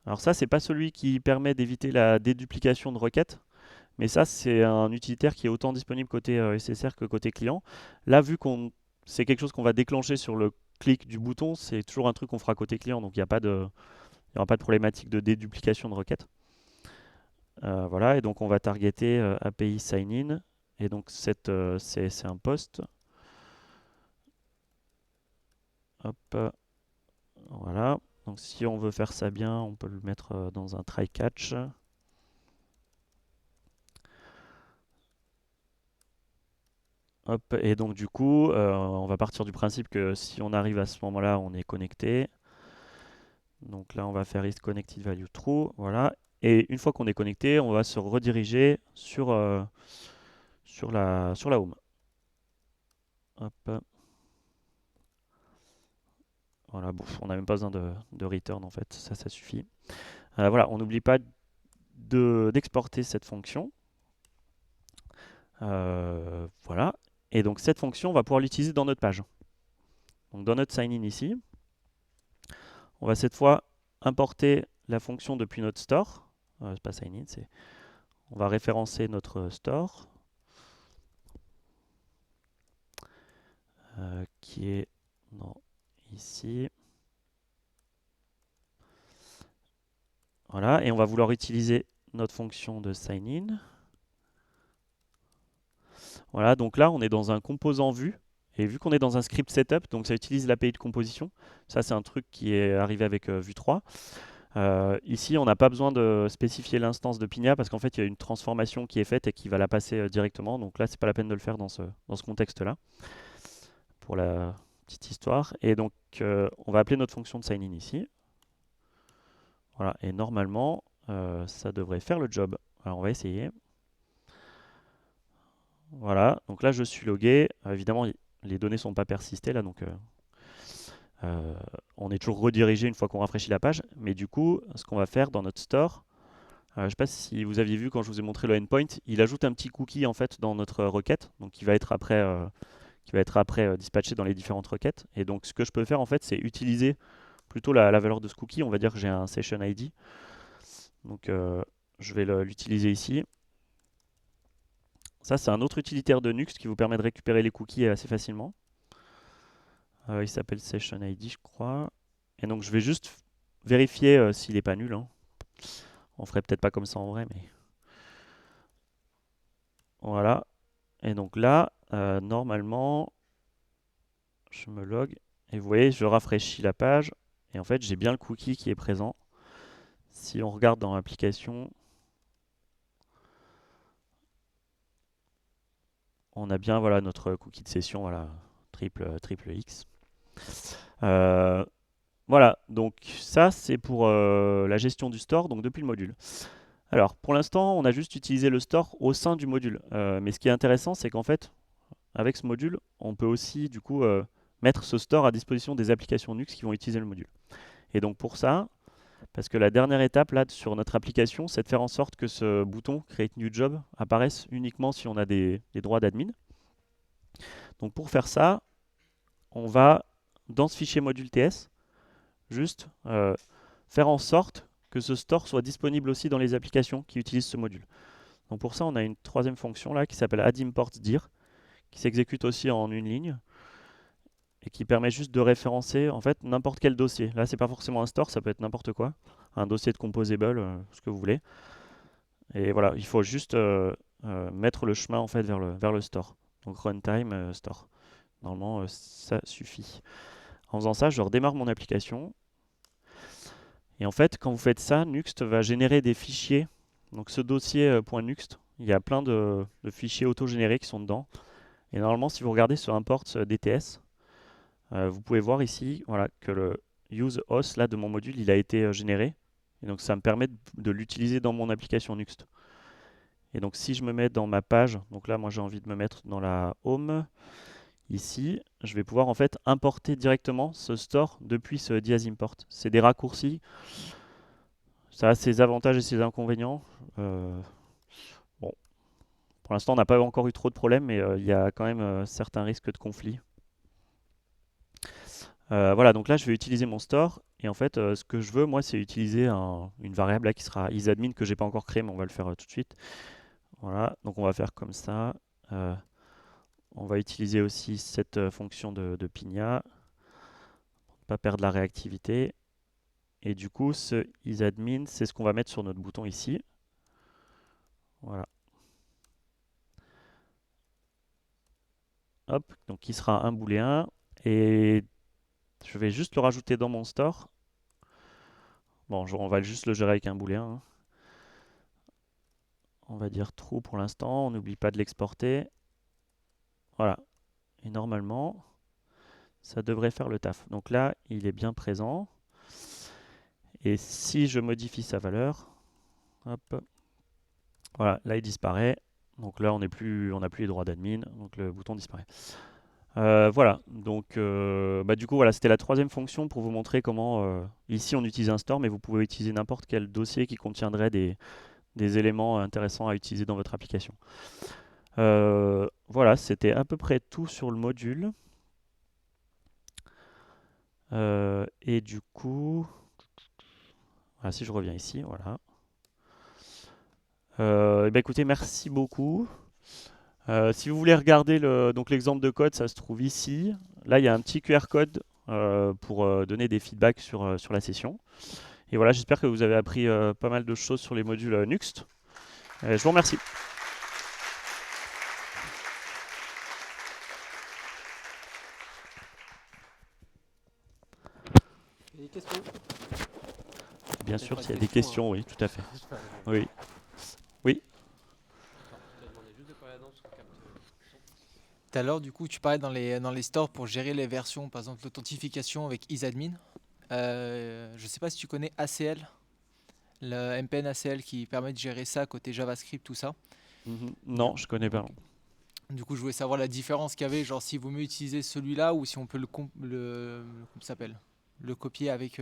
Alors ça, c'est pas celui qui permet d'éviter la déduplication de requêtes. Mais ça, c'est un utilitaire qui est autant disponible côté SSR que côté client. Là, vu qu'on c'est quelque chose qu'on va déclencher sur le clic du bouton, c'est toujours un truc qu'on fera côté client, donc il n'y aura pas de problématique de déduplication de requêtes. Voilà, et donc on va targeter API sign-in, et donc c'est un post. Hop, voilà. Donc si on veut faire ça bien, on peut le mettre dans un try catch. Hop, et donc du coup, on va partir du principe que si on arrive à ce moment-là, on est connecté. Donc là, on va faire is connected value true, voilà. Et une fois qu'on est connecté, on va se rediriger sur la home. Hop, voilà, bon, on n'a même pas besoin de return en fait, ça suffit. Voilà, on n'oublie pas d'exporter cette fonction. Voilà, et donc cette fonction, on va pouvoir l'utiliser dans notre page. Donc dans notre sign-in ici, on va cette fois importer la fonction depuis notre store. C'est pas sign-in, on va référencer notre store qui est non, ici. Voilà, et on va vouloir utiliser notre fonction de sign-in. Voilà, donc là, on est dans un composant vue. Et vu qu'on est dans un script setup, donc ça utilise l'API de composition. Ça, c'est un truc qui est arrivé avec Vue 3. Ici, on n'a pas besoin de spécifier l'instance de Pinia parce qu'en fait, il y a une transformation qui est faite et qui va la passer directement. Donc là, c'est pas la peine de le faire dans ce contexte-là, pour la petite histoire. Et donc, on va appeler notre fonction de sign-in ici. Voilà, et normalement, ça devrait faire le job. Alors, on va essayer. Voilà, donc là je suis logué. Évidemment, les données ne sont pas persistées là, donc euh, on est toujours redirigé une fois qu'on rafraîchit la page. Mais du coup, ce qu'on va faire dans notre store, je ne sais pas si vous aviez vu quand je vous ai montré le endpoint, il ajoute un petit cookie en fait dans notre requête, donc qui va être après dispatché dans les différentes requêtes. Et donc ce que je peux faire en fait, c'est utiliser plutôt la valeur de ce cookie. On va dire que j'ai un session ID, donc je vais l'utiliser ici. Ça, c'est un autre utilitaire de Nuxt qui vous permet de récupérer les cookies assez facilement. Il s'appelle Session ID, je crois. Et donc, je vais juste vérifier s'il n'est pas nul, hein. On ferait peut-être pas comme ça en vrai, mais voilà. Et donc là, normalement, je me log. Et vous voyez, je rafraîchis la page. Et en fait, j'ai bien le cookie qui est présent. Si on regarde dans l'application, on a bien voilà, notre cookie de session, voilà, triple X. Euh, Voilà, donc ça c'est pour la gestion du store, donc depuis le module. Alors pour l'instant, on a juste utilisé le store au sein du module. Mais ce qui est intéressant, c'est qu'en fait, avec ce module, on peut aussi du coup mettre ce store à disposition des applications Nuxt qui vont utiliser le module. Et donc pour ça, parce que la dernière étape là sur notre application, c'est de faire en sorte que ce bouton Create New Job apparaisse uniquement si on a des droits d'admin. Donc pour faire ça, on va dans ce fichier module TS juste faire en sorte que ce store soit disponible aussi dans les applications qui utilisent ce module. Donc pour ça, on a une troisième fonction là qui s'appelle add-import-dir, qui s'exécute aussi en une ligne et qui permet juste de référencer en fait n'importe quel dossier. Là, c'est pas forcément un store, ça peut être n'importe quoi, un dossier de composable, ce que vous voulez. Et voilà, il faut juste mettre le chemin en fait vers le store. Donc runtime store. Normalement, ça suffit. En faisant ça, je redémarre mon application. Et en fait, quand vous faites ça, Nuxt va générer des fichiers. Donc ce dossier .nuxt, il y a plein de fichiers auto-générés qui sont dedans. Et normalement, si vous regardez sur import DTS, vous pouvez voir ici voilà, que le useOS là, de mon module, il a été généré. Et donc ça me permet de l'utiliser dans mon application Nuxt. Et donc si je me mets dans ma page, donc là moi j'ai envie de me mettre dans la home, ici, je vais pouvoir en fait importer directement ce store depuis ce dias import. C'est des raccourcis, ça a ses avantages et ses inconvénients. Bon, pour l'instant on n'a pas encore eu trop de problèmes, mais il y a quand même certains risques de conflit. Voilà, donc là je vais utiliser mon store et en fait ce que je veux moi c'est utiliser une variable là qui sera isadmin que j'ai pas encore créée mais on va le faire tout de suite. Voilà, donc on va faire comme ça. Euh, on va utiliser aussi cette fonction de Pignat pour ne pas perdre la réactivité. Et du coup ce isadmin c'est ce qu'on va mettre sur notre bouton ici. Voilà. Hop, donc qui sera un booléen et je vais juste le rajouter dans mon store. Bon, on va juste le gérer avec un booléen, hein. On va dire true pour l'instant, on n'oublie pas de l'exporter. Voilà. Et normalement, ça devrait faire le taf. Donc là, il est bien présent. Et si je modifie sa valeur, hop, voilà, là il disparaît. Donc là, on n'a plus les droits d'admin, donc le bouton disparaît. Voilà, donc du coup, voilà, c'était la troisième fonction pour vous montrer comment, ici on utilise un store, mais vous pouvez utiliser n'importe quel dossier qui contiendrait des éléments intéressants à utiliser dans votre application. Voilà, c'était à peu près tout sur le module. Et du coup, voilà, si je reviens ici, voilà. Eh ben, écoutez, merci beaucoup. Si vous voulez regarder donc l'exemple de code, ça se trouve ici. Là, il y a un petit QR code pour donner des feedbacks sur la session. Et voilà, j'espère que vous avez appris pas mal de choses sur les modules Nuxt. Je vous remercie. Des questions? Bien Peut-être sûr, pas de s'il y a des questions, questions, oui, tout à fait. Je sais pas, Oui, oui. Attends, je te demandais juste de parler là-dedans parce qu'on capte le son. Tout à l'heure, du coup, tu parlais dans les stores pour gérer les versions, par exemple l'authentification avec isadmin. Je sais pas si tu connais ACL, le MPN ACL qui permet de gérer ça côté JavaScript, tout ça. Du, Non, je connais pas. ok. Du coup, je voulais savoir la différence qu'il y avait, genre si vous mieux utiliser celui-là ou si on peut comment ça s'appelle? Le copier avec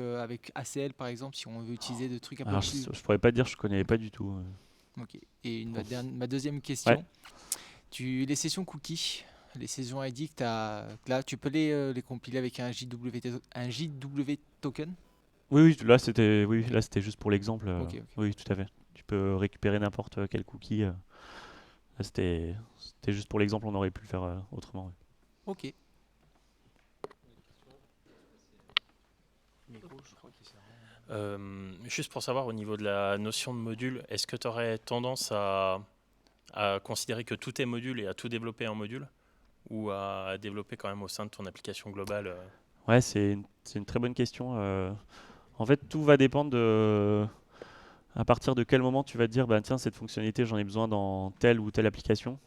ACL par exemple, si on veut utiliser des trucs un peu Alors, plus. je pourrais pas dire, je connais pas du tout. Ok. Et Pour- ma deuxième Ouais. question, les sessions cookies, les sessions ID que là, tu peux les compiler avec un JW token? Oui, oui, là, c'était juste pour l'exemple. Ok, ok. Oui, tout à fait. Tu peux récupérer n'importe quel cookie. Là, c'était juste pour l'exemple, on aurait pu le faire autrement. Ouais. Ok. Juste pour savoir, au niveau de la notion de module, est-ce que tu aurais tendance à considérer que tout est module et à tout développer en module ou à développer quand même au sein de ton application globale Ouais, c'est une très bonne question. En fait, tout va dépendre de à partir de quel moment tu vas te dire, bah tiens, cette fonctionnalité, j'en ai besoin dans telle ou telle application.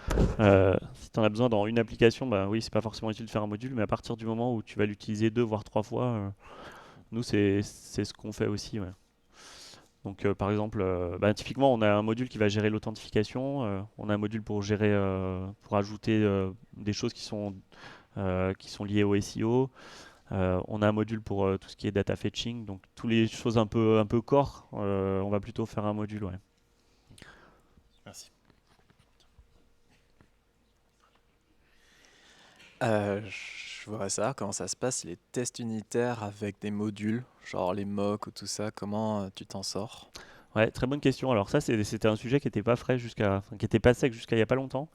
Si tu en as besoin dans une application, bah oui, c'est pas forcément utile de faire un module, mais à partir du moment où tu vas l'utiliser deux voire trois fois, nous c'est ce qu'on fait aussi. Ouais. Donc par exemple, typiquement, on a un module qui va gérer l'authentification, on a un module pour gérer, pour ajouter des choses qui sont liées au SEO. On a un module pour tout ce qui est data fetching, donc toutes les choses un peu core, on va plutôt faire un module. Ouais. Merci. Je vois ça, comment ça se passe, les tests unitaires avec des modules, genre les mocks ou tout ça, comment tu t'en sors? Ouais, très bonne question. Alors ça, c'était un sujet qui n'était pas frais qui était pas sec jusqu'à il y a pas longtemps.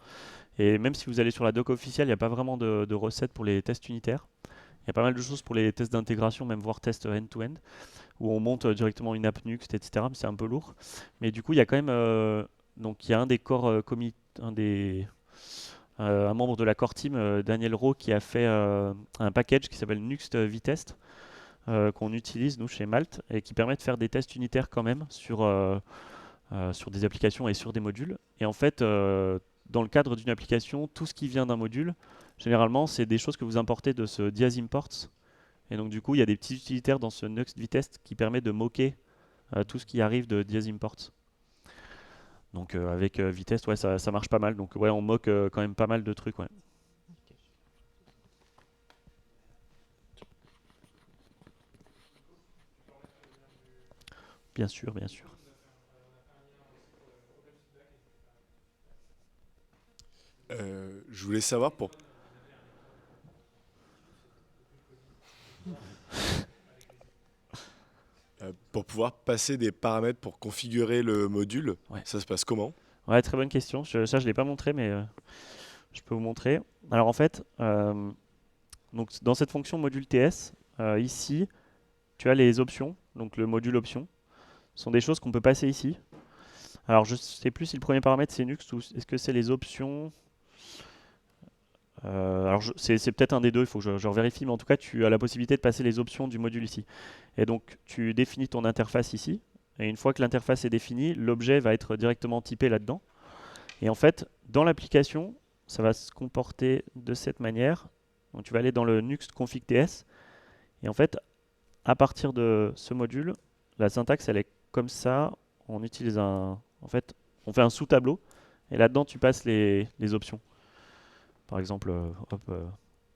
Et même si vous allez sur la doc officielle, il n'y a pas vraiment de recettes pour les tests unitaires. Il y a pas mal de choses pour les tests d'intégration, même voire tests end-to-end, où on monte directement une app Nuxt, etc. Mais c'est un peu lourd. Mais du coup, il y a quand même, donc il y a un des core un membre de la core team, Daniel Rowe, qui a fait un package qui s'appelle Nuxt Vitest, qu'on utilise nous chez Malt et qui permet de faire des tests unitaires quand même sur des applications et sur des modules. Et en fait, dans le cadre d'une application, tout ce qui vient d'un module, généralement, c'est des choses que vous importez de ce dias imports. Et donc du coup, il y a des petits utilitaires dans ce Nuxt Vitest qui permet de moquer tout ce qui arrive de dias imports. Donc avec Vitest, ouais, ça marche pas mal. Donc ouais, on moque quand même pas mal de trucs. Ouais. Bien sûr, bien sûr. Je voulais savoir pour pouvoir passer des paramètres pour configurer le module, Ouais. ça se passe comment? Ouais, très bonne question. Ça, je l'ai pas montré, mais je peux vous montrer. Alors en fait, donc dans cette fonction module TS, ici, tu as les options. Donc le module options sont des choses qu'on peut passer ici. Alors je sais plus si le premier paramètre c'est Nuxt ou est-ce que c'est les options. Alors c'est peut-être un des deux, il faut que je revérifie, mais en tout cas tu as la possibilité de passer les options du module ici. Et donc tu définis ton interface ici, et une fois que l'interface est définie, l'objet va être directement typé là-dedans. Et en fait, dans l'application, ça va se comporter de cette manière. Donc tu vas aller dans le Nuxt config TS, et en fait, à partir de ce module, la syntaxe elle est comme ça. On utilise en fait, on fait un sous-tableau, et là-dedans tu passes les options. Par exemple,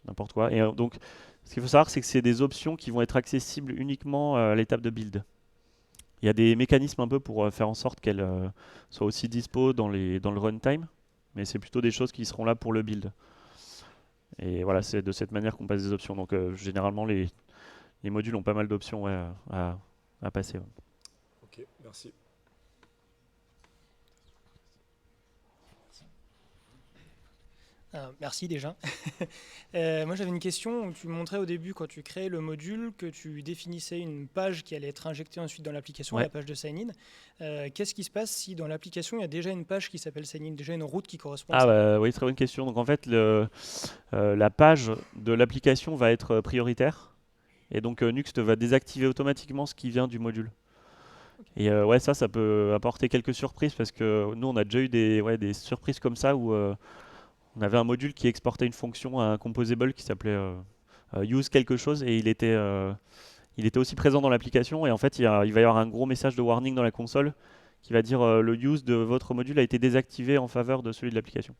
n'importe quoi. Et donc, ce qu'il faut savoir, c'est que c'est des options qui vont être accessibles uniquement à l'étape de build. Il y a des mécanismes un peu pour faire en sorte qu'elles soient aussi dispo dans le runtime, mais c'est plutôt des choses qui seront là pour le build. Et voilà, c'est de cette manière qu'on passe des options. Donc, généralement, les modules ont pas mal d'options ouais, à passer. Ouais. Ok, merci. Merci déjà. Moi j'avais une question. Tu montrais au début quand tu créais le module que tu définissais une page qui allait être injectée ensuite dans l'application, Ouais. la page de sign-in. Qu'est-ce qui se passe si dans l'application il y a déjà une page qui s'appelle sign-in, déjà une route qui correspond à Ah ça? bah, oui, très bonne question. Donc en fait, la page de l'application va être prioritaire. Et donc Nuxt va désactiver automatiquement ce qui vient du module. Et ouais, ça peut apporter quelques surprises parce que nous, on a déjà eu des surprises comme ça où on avait un module qui exportait une fonction à un composable qui s'appelait use quelque chose et il était aussi présent dans l'application. Et en fait, il va y avoir un gros message de warning dans la console qui va dire le use de votre module a été désactivé en faveur de celui de l'application.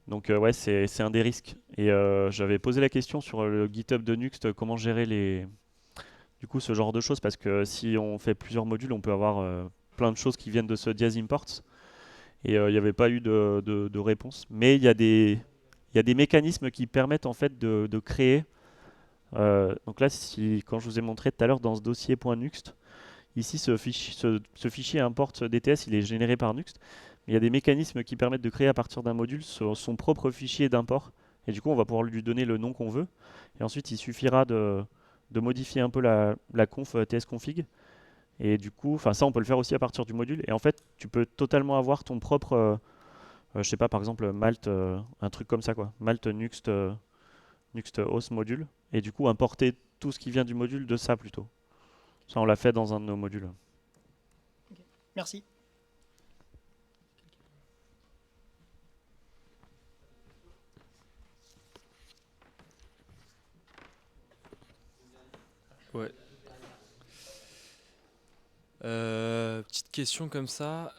Donc ouais, c'est un des risques. Et j'avais posé la question sur le GitHub de Nuxt, comment gérer du coup ce genre de choses, parce que si on fait plusieurs modules, on peut avoir plein de choses qui viennent de ce dias imports. Et il n'y avait pas eu de réponse. Mais il y a des mécanismes qui permettent en fait de créer. Donc là, quand je vous ai montré tout à l'heure dans ce dossier .nuxt, ici ce fichier import DTS, il est généré par Nuxt. Mais il y a des mécanismes qui permettent de créer à partir d'un module son propre fichier d'import. Et du coup, on va pouvoir lui donner le nom qu'on veut. Et ensuite, il suffira de modifier un peu la conf tsconfig. Et du coup, ça, on peut le faire aussi à partir du module. Et en fait, tu peux totalement avoir ton propre, je sais pas, par exemple, Malt, un truc comme ça, quoi. Malt Nuxt, Nuxt host module. Et du coup, importer tout ce qui vient du module de ça plutôt. Ça, on l'a fait dans un de nos modules. Merci. Ouais. Petite question comme ça,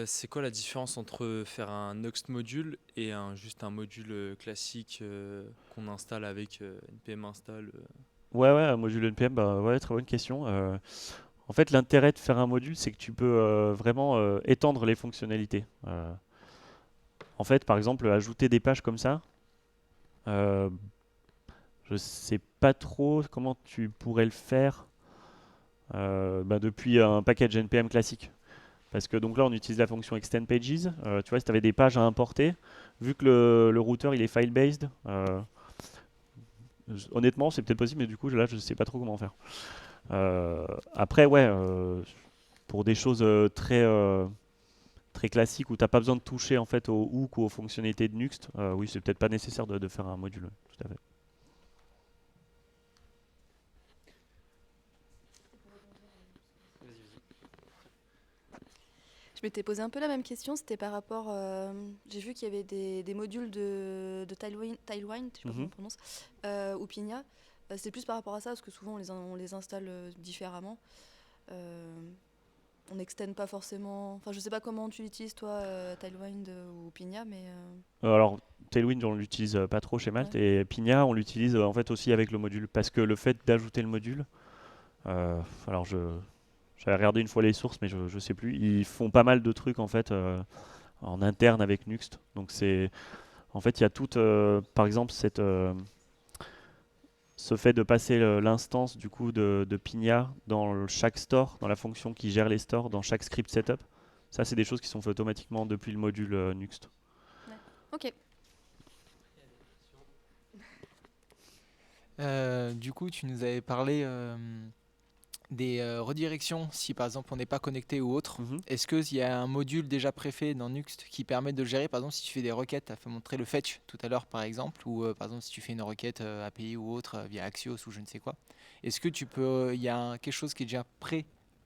c'est quoi la différence entre faire un Nuxt module et juste un module classique qu'on installe avec npm install Ouais, un module NPM, bah ouais, très bonne question. En fait, l'intérêt de faire un module, c'est que tu peux vraiment étendre les fonctionnalités. En fait, par exemple, ajouter des pages comme ça, euh, je sais pas trop comment tu pourrais le faire depuis un package NPM classique. Parce que donc là, on utilise la fonction extend pages. Tu vois, si tu avais des pages à importer, vu que le routeur il est file-based, honnêtement, c'est peut-être possible, mais du coup, là, je sais pas trop comment faire. Après, ouais, pour des choses très classiques où tu n'as pas besoin de toucher en fait au hook ou aux fonctionnalités de Nuxt, oui, c'est peut-être pas nécessaire de faire un module. Tout à fait. Je m'étais posé un peu la même question, c'était par rapport, j'ai vu qu'il y avait des modules de Tailwind, je sais pas comment on prononce, ou Pinia. C'est plus par rapport à ça, parce que souvent on les installe différemment. On n'extend pas forcément, enfin je sais pas comment tu l'utilises toi, Tailwind ou Pinia, mais... Alors, Tailwind, on l'utilise pas trop chez Malte, et Pinia, on l'utilise en fait aussi avec le module, parce que le fait d'ajouter le module, alors j'avais regardé une fois les sources, mais je sais plus, ils font pas mal de trucs en fait en interne avec Nuxt. Donc en fait, il y a tout, par exemple, ce fait de passer l'instance du coup de Pinia dans chaque store, dans la fonction qui gère les stores, dans chaque script setup. Ça, c'est des choses qui sont faites automatiquement depuis le module Nuxt. Ok. Du coup, tu nous avais parlé des redirections si par exemple on n'est pas connecté ou autre. Est-ce qu'il y a un module déjà préfet dans Nuxt qui permet de le gérer? Par exemple, si tu fais des requêtes, tu as fait montrer le fetch tout à l'heure par exemple, ou par exemple si tu fais une requête API ou autre via Axios ou je ne sais quoi. Est-ce que il y a quelque chose qui est déjà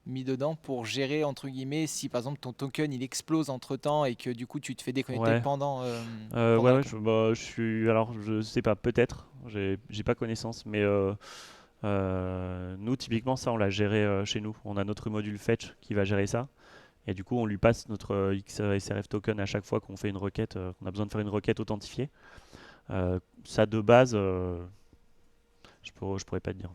mis dedans pour gérer entre guillemets si par exemple ton token il explose entre temps et que du coup tu te fais déconnecter pendant ouais, je suis, alors je sais pas, peut-être, j'ai pas connaissance, mais nous typiquement ça on l'a géré chez nous. On a notre module fetch qui va gérer ça, et du coup on lui passe notre XSRF token à chaque fois qu'on fait une requête, qu'on a besoin de faire une requête authentifiée. Ça de base, je pourrais pas te dire.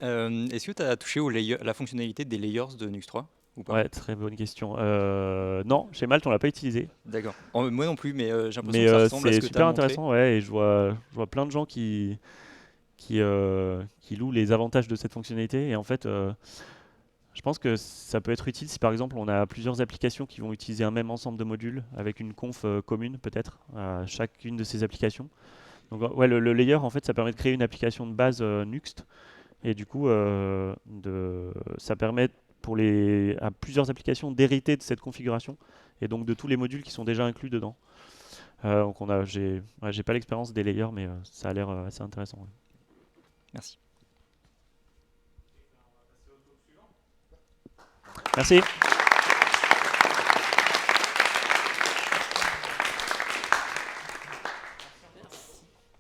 Est-ce que tu as touché la fonctionnalité des layers de Nuxt 3 ou pas? Ouais, très bonne question. Non, chez Malte on l'a pas utilisé. D'accord. Moi non plus, mais j'ai l'impression que ça ressemble à ce c'est que tu as super montré. intéressant, ouais, et je vois plein de gens qui louent les avantages de cette fonctionnalité, et en fait je pense que ça peut être utile si par exemple on a plusieurs applications qui vont utiliser un même ensemble de modules avec une conf commune peut-être à chacune de ces applications. Donc ouais, le layer en fait ça permet de créer une application de base Nuxt, et du coup ça permet à plusieurs applications d'hériter de cette configuration et donc de tous les modules qui sont déjà inclus dedans. Donc j'ai pas l'expérience des layers, mais ça a l'air assez intéressant. Ouais. Merci. Merci.